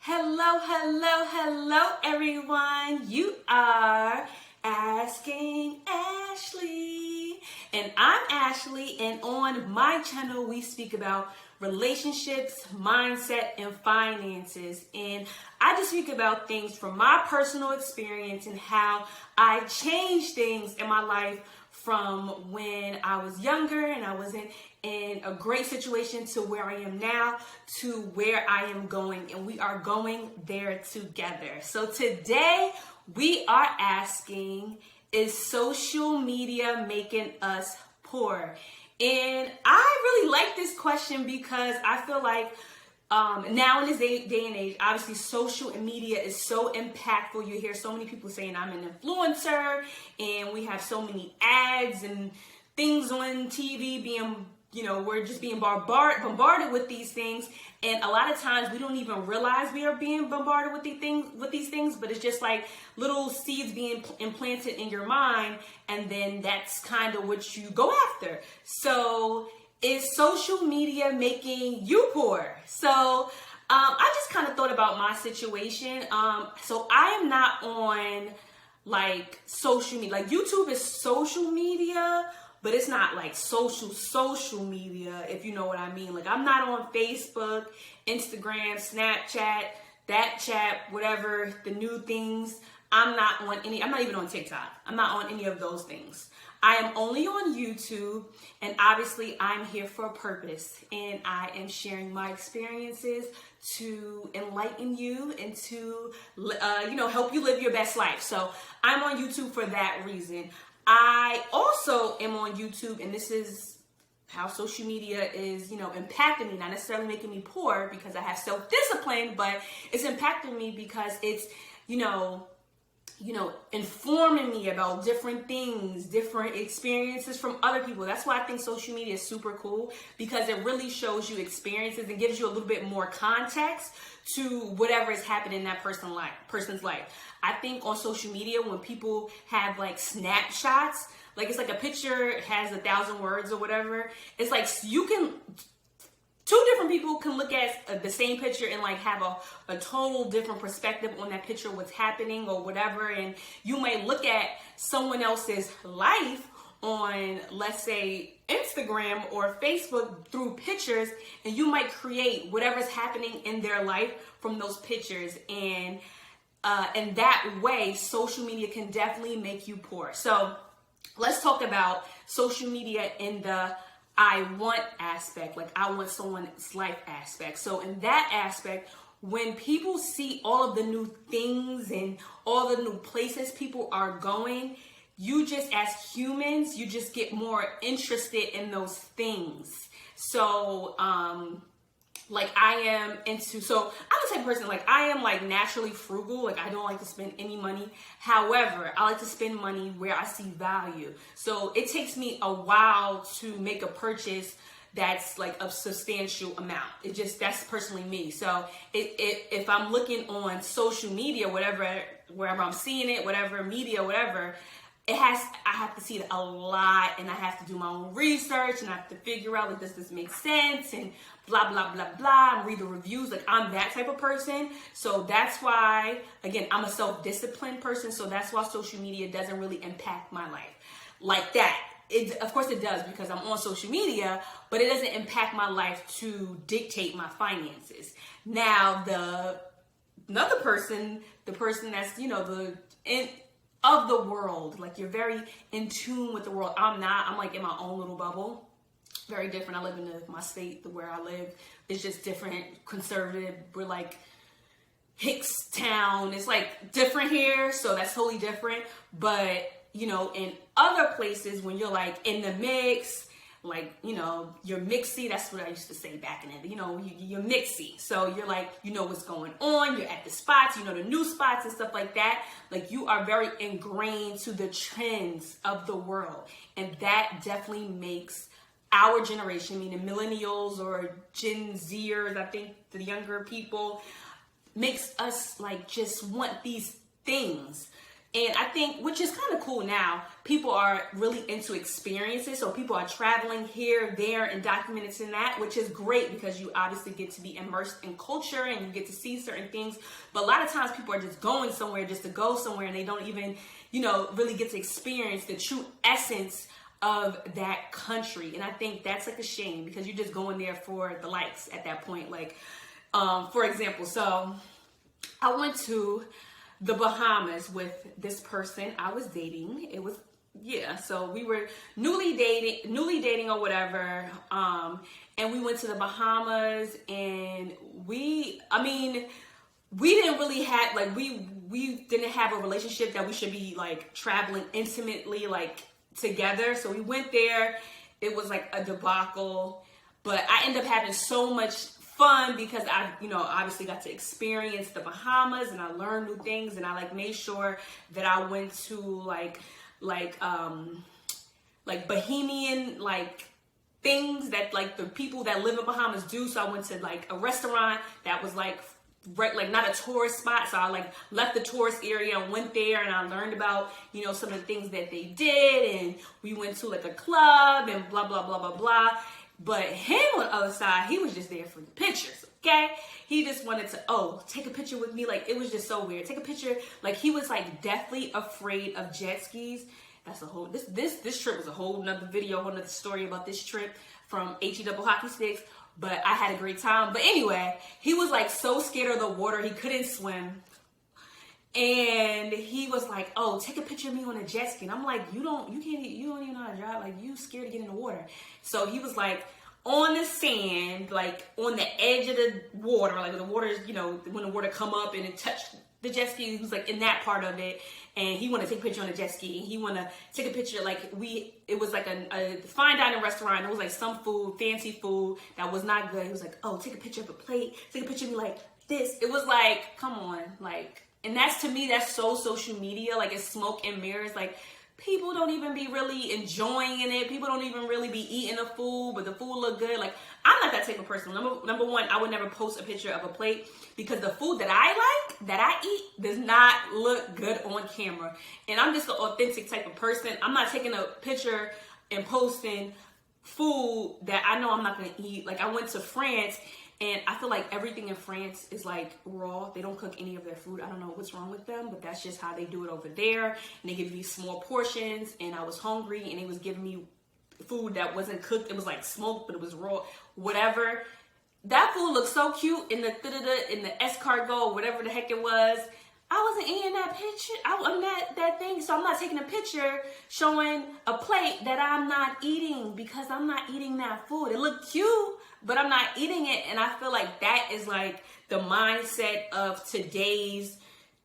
Hello, hello, hello, everyone. You are asking Ashley. And I'm Ashley, and on my channel, we speak about relationships, mindset, and finances. And I just speak about things from my personal experience and how I changed things in my life from when I was younger and I was in a great situation to where I am now to where I am going, and we are going there together. So today we are asking, is social media making us poor? And I really like this question because I feel like now in this day and age, obviously social media is so impactful. You hear so many people saying I'm an influencer, and we have so many ads and things on TV being, we're just being bombarded with these things. And a lot of times we don't even realize we are being bombarded with these things, but it's just like little seeds being implanted in your mind, and then that's kind of what you go after. So is social media making you poor? So I just kind of thought about my situation. So I am not on like social media. Like YouTube is social media, but it's not like social media, if you know what I mean. Like I'm not on Facebook, Instagram, Snapchat, that chat, whatever, the new things. I'm not even on TikTok. I'm not on any of those things. I am only on YouTube, and obviously I'm here for a purpose, and I am sharing my experiences to enlighten you and to, help you live your best life. So I'm on YouTube for that reason. I also am on YouTube, and this is how social media is, impacting me, not necessarily making me poor because I have self-discipline, but it's impacting me because it's, informing me about different things, different experiences from other people. That's why I think social media is super cool, because it really shows you experiences and gives you a little bit more context to whatever is happening in that person's life. I think on social media, when people have like snapshots, like it's like a picture has 1,000 words or whatever, it's like two different people can look at the same picture and like have a total different perspective on that picture, what's happening or whatever. And you may look at someone else's life on, let's say, Instagram or Facebook through pictures, and you might create whatever's happening in their life from those pictures. And that way, social media can definitely make you poor. So let's talk about social media in the I want aspect, like I want someone's life aspect. So in that aspect, when people see all of the new things and all the new places people are going, you just, as humans, you just get more interested in those things. So, I'm the type of person, like I am like naturally frugal. Like I don't like to spend any money. However, I like to spend money where I see value. So it takes me a while to make a purchase that's like a substantial amount. That's personally me. So if I'm looking on social media, wherever I'm seeing it, whatever media, whatever, I have to see it a lot, and I have to do my own research, and I have to figure out, like, does this make sense, and blah, blah, blah, blah, and read the reviews. Like, I'm that type of person. So that's why, again, I'm a self-disciplined person. So that's why social media doesn't really impact my life like that. Of course it does, because I'm on social media, but it doesn't impact my life to dictate my finances. Now, another person, the person that's, of the world, like you're very in tune with the world. I'm not. I'm like in my own little bubble. Very different. I live in my state, where I live. It's just different, conservative. We're like Hickstown. It's like different here, so that's totally different. But in other places, when you're like in the mix, like, you're mixy. That's what I used to say back in the day. You're mixy. So you're like, what's going on. You're at the spots, the new spots and stuff like that. Like you are very ingrained to the trends of the world. And that definitely makes our generation, meaning millennials or Gen Zers, I think the younger people, makes us like just want these things. And I think, which is kind of cool now, people are really into experiences. So people are traveling here, there, and documenting that, which is great because you obviously get to be immersed in culture and you get to see certain things. But a lot of times people are just going somewhere just to go somewhere, and they don't even, really get to experience the true essence of that country. And I think that's like a shame because you're just going there for the likes at that point. Like, for example, so I went to the Bahamas with this person I was dating. It was, so we were newly dating or whatever. And we went to the Bahamas, and we didn't really have, like, we didn't have a relationship that we should be like traveling intimately, like, together. So we went there. It was like a debacle, but I ended up having so much fun because I, obviously got to experience the Bahamas, and I learned new things, and I like made sure that I went to like Bahamian like things that like the people that live in Bahamas do. So I went to like a restaurant that was like not a tourist spot. So I like left the tourist area and went there, and I learned about, some of the things that they did, and we went to like a club and blah, blah, blah, blah, blah. But him on the other side, he was just there for the pictures, okay? He just wanted to, take a picture with me. Like, it was just so weird. Take a picture. Like, he was like deathly afraid of jet skis. That's a whole, this trip was a whole nother video, a whole nother story about this trip from HE Double Hockey Sticks. But I had a great time. But anyway, he was like so scared of the water, he couldn't swim. And he was like, "Oh, take a picture of me on a jet ski." And I'm like, you don't even know how to drive. Like, you scared to get in the water. So he was like on the sand, like on the edge of the water, like the water is, when the water come up and it touched the jet ski, he was like in that part of it. And he wanted to take a picture on a jet ski. And he wanted to take a picture, like it was like a fine dining restaurant. It was like some food, fancy food that was not good. He was like, "Oh, take a picture of a plate. Take a picture of me like this." It was like, come on, like. And to me, that's so social media. Like, it's smoke and mirrors. Like, people don't even be really enjoying it. People don't even really be eating the food, but the food look good. Like, I'm not that type of person. Number one, I would never post a picture of a plate because the food that I like, that I eat, does not look good on camera. And I'm just an authentic type of person. I'm not taking a picture and posting food that I know I'm not going to eat. Like, I went to France, and I feel like everything in France is like raw. They don't cook any of their food. I don't know what's wrong with them, but that's just how they do it over there. And they give you small portions, and I was hungry, and they was giving me food that wasn't cooked. It was like smoked, but it was raw, whatever. That food looked so cute in the escargot, whatever the heck it was. I wasn't eating that picture. I'm not that thing. So I'm not taking a picture showing a plate that I'm not eating because I'm not eating that food. It looked cute, but I'm not eating it. And I feel like that is like the mindset of today's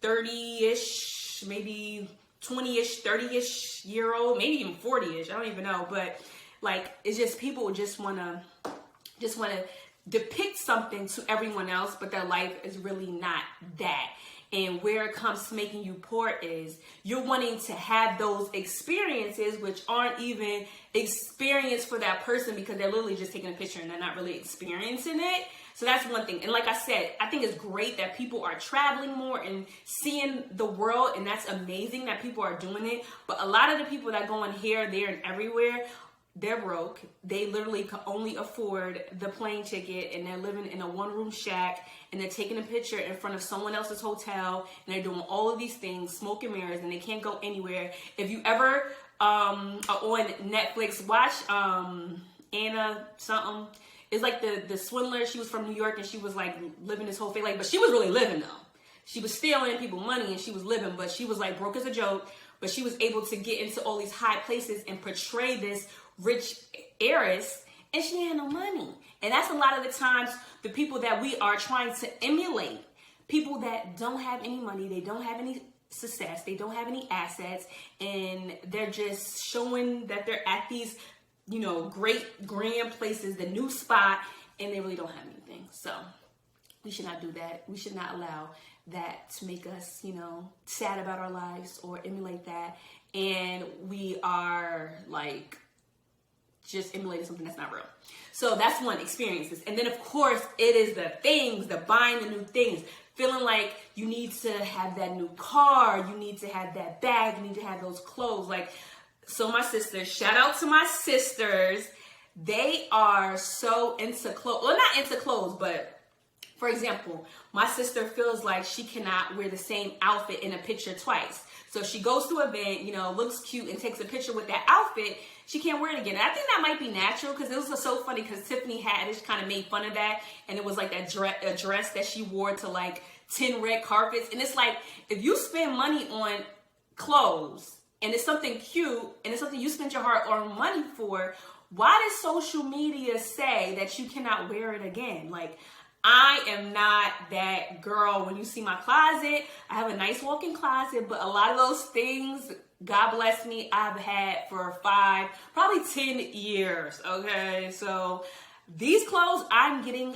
30-ish, maybe 20-ish, 30-ish year old, maybe even 40-ish. I don't even know. But like, it's just people just want to depict something to everyone else, but their life is really not that. And where it comes to making you poor is you're wanting to have those experiences which aren't even experienced for that person because they're literally just taking a picture and they're not really experiencing it. So that's one thing. And like I said, I think it's great that people are traveling more and seeing the world, and that's amazing that people are doing it. But a lot of the people that go in here, there, and everywhere, they're broke. They literally can only afford the plane ticket, and they're living in a one-room shack, and they're taking a picture in front of someone else's hotel, and they're doing all of these things, smoke and mirrors, and they can't go anywhere. If you ever are on Netflix, watch Anna something. It's like the swindler. She was from New York, and she was like living this whole fake life, but she was really living though. She was stealing people money, and she was living, but she was like broke as a joke. But she was able to get into all these high places and portray this rich heiress, and she had no money. And that's a lot of the times the people that we are trying to emulate, people that don't have any money, they don't have any success, they don't have any assets, and they're just showing that they're at these, great grand places, the new spot, and they really don't have anything. So we should not do that. We should not allow that to make us, sad about our lives or emulate that. And we are like just emulating something that's not real. So that's one, experiences. And then of course it is the things, the buying the new things. feeling like you need to have that new car, you need to have that bag, you need to have those clothes. Like, so my sisters, shout out to my sisters. They are so into clothes. Well, not into clothes, but for example, my sister feels like she cannot wear the same outfit in a picture twice. So if she goes to an event, you know, looks cute and takes a picture with that outfit, she can't wear it again. And I think that might be natural, because it was so funny because Tiffany Haddish kind of made fun of that. And it was like that dress that she wore to like 10 red carpets. And it's like, if you spend money on clothes and it's something cute and it's something you spent your hard-earned money for, why does social media say that you cannot wear it again? Like, I am not that girl. When you see my closet, I have a nice walk-in closet, but a lot of those things, God bless me, I've had for 5, probably 10 years, okay? So these clothes, I'm getting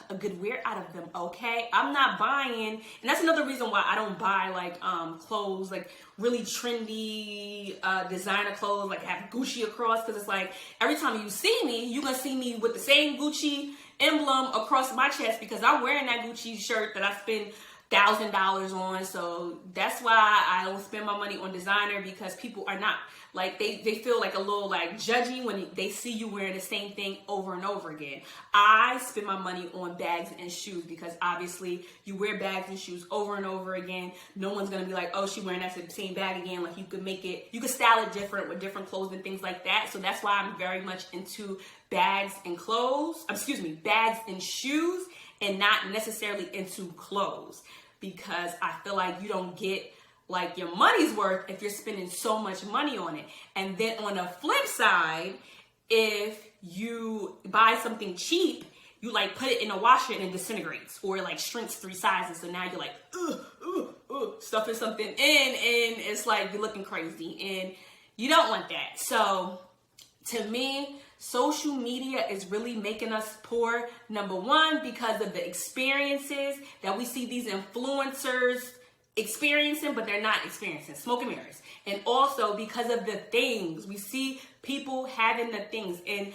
a good wear out of them, okay? I'm not buying, and that's another reason why I don't buy like clothes, like really trendy designer clothes, like have Gucci across, because it's like every time you see me, you're gonna see me with the same Gucci emblem across my chest, because I'm wearing that Gucci shirt that I spend $1,000 on. So that's why I don't spend my money on designer, because people are not like, they feel like a little like judgy when they see you wearing the same thing over and over again. I spend my money on bags and shoes, because obviously you wear bags and shoes over and over again. No one's gonna be like, oh, she wearing that same bag again. Like, you could style it different with different clothes and things like that. So that's why I'm very much into bags and bags and shoes, and not necessarily into clothes, because I feel like you don't get like your money's worth if you're spending so much money on it. And then on the flip side, if you buy something cheap, you like put it in a washer and it disintegrates, or it like shrinks 3 sizes. So now you're like, stuffing something in, and it's like you're looking crazy, and you don't want that. So to me, social media is really making us poor. Number one, because of the experiences that we see these influencers experiencing, but they're not experiencing, smoke and mirrors. And also because of the things, we see people having the things. And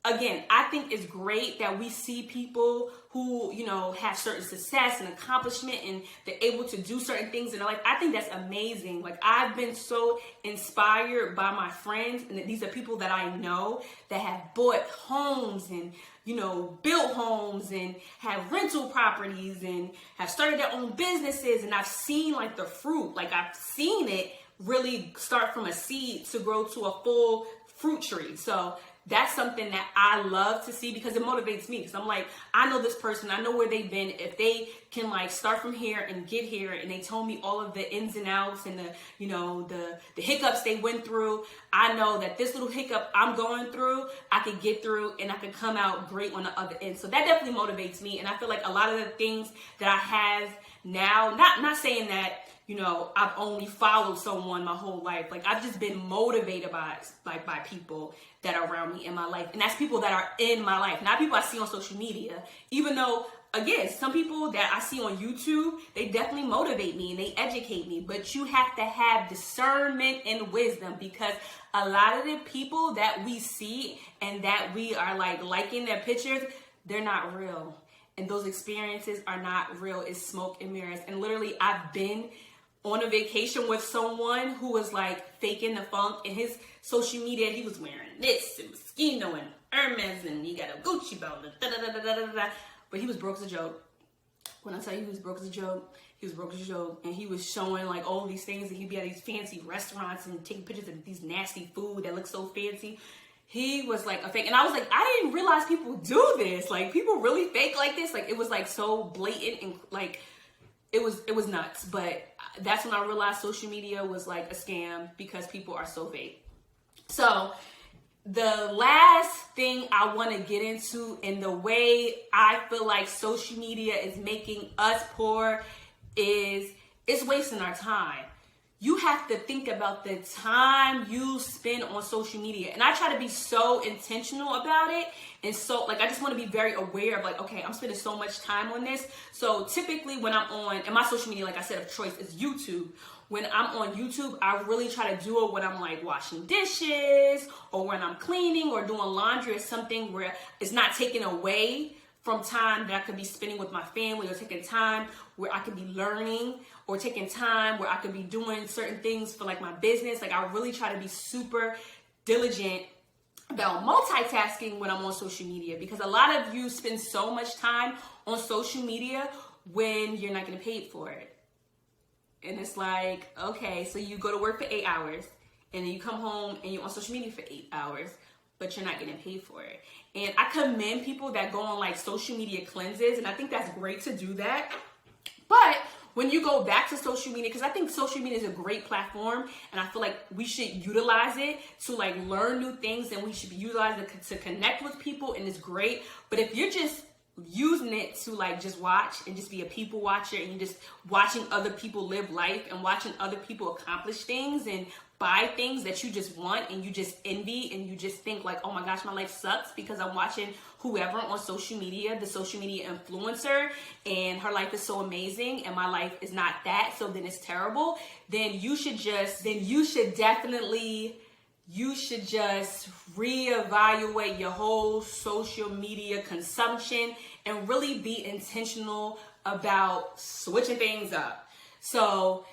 again, I think it's great that we see people who, you know, have certain success and accomplishment, and they're able to do certain things in their life. I think that's amazing. Like, I've been so inspired by my friends, and these are people that I know that have bought homes and, you know, built homes and have rental properties and have started their own businesses. And I've seen like the fruit, like I've seen it really start from a seed to grow to a full fruit tree. So that's something that I love to see, because it motivates me. Because I'm like, I know this person, I know where they've been. If they can like start from here and get here, and they told me all of the ins and outs and the, you know, the hiccups they went through, I know that this little hiccup I'm going through, I could get through, and I could come out great on the other end. So that definitely motivates me. And I feel like a lot of the things that I have now, not saying that, you know, I've only followed someone my whole life. Like, I've just been motivated by people that are around me in my life. And that's people that are in my life, not people I see on social media. Even though, again, some people that I see on YouTube, they definitely motivate me and they educate me. But you have to have discernment and wisdom, because a lot of the people that we see and that we are like liking their pictures, they're not real. And those experiences are not real. It's smoke and mirrors. And literally, I've been on a vacation with someone who was like faking the funk. In his social media, he was wearing this and Moschino and Hermes, and he got a Gucci belt, but he was broke as a joke. When I tell you he was broke as a joke, he was broke as a joke. And he was showing like all these things, and he'd be at these fancy restaurants and taking pictures of these nasty food that looks so fancy. He was like a fake. And I was like, I didn't realize people do this. Like, people really fake like this. Like, it was like so blatant, and like, it was nuts. But that's when I realized social media was like a scam, because people are so fake. So the last thing I want to get into, and the way I feel like social media is making us poor, is it's wasting our time. You have to think about the time you spend on social media. And I try to be so intentional about it. And so, like, I just want to be very aware of, like, okay, I'm spending so much time on this. So typically when I'm on, and my social media, like I said, of choice is YouTube. When I'm on YouTube, I really try to do it when I'm like washing dishes, or when I'm cleaning or doing laundry, or something where it's not taken away from time that I could be spending with my family, or taking time where I could be learning, or taking time where I could be doing certain things for like my business. Like I really try to be super diligent about multitasking when I'm on social media, because a lot of you spend so much time on social media when you're not getting paid for it. And it's like, okay, so you go to work for 8 hours and then you come home and you're on social media for 8 hours, but you're not getting paid for it. And I commend people that go on like social media cleanses, and I think that's great to do that. But when you go back to social media, because I think social media is a great platform, and I feel like we should utilize it to like learn new things, and we should utilize it to connect with people, and it's great. But if you're just using it to like just watch and just be a people watcher, and you're just watching other people live life and watching other people accomplish things and buy things that you just want, and you just envy, and you just think like, oh my gosh, my life sucks because I'm watching whoever on social media, the social media influencer, and her life is so amazing and my life is not that, so then it's terrible. Then you should just reevaluate your whole social media consumption and really be intentional about switching things up. So,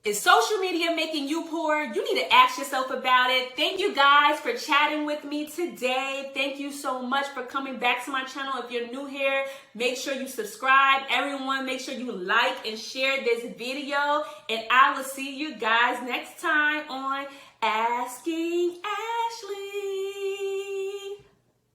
is social media making you poor? You need to ask yourself about it. Thank you guys for chatting with me today. Thank you so much for coming back to my channel. If you're new here, make sure you subscribe. Everyone, make sure you like and share this video. And I will see you guys next time on Asking Ashley.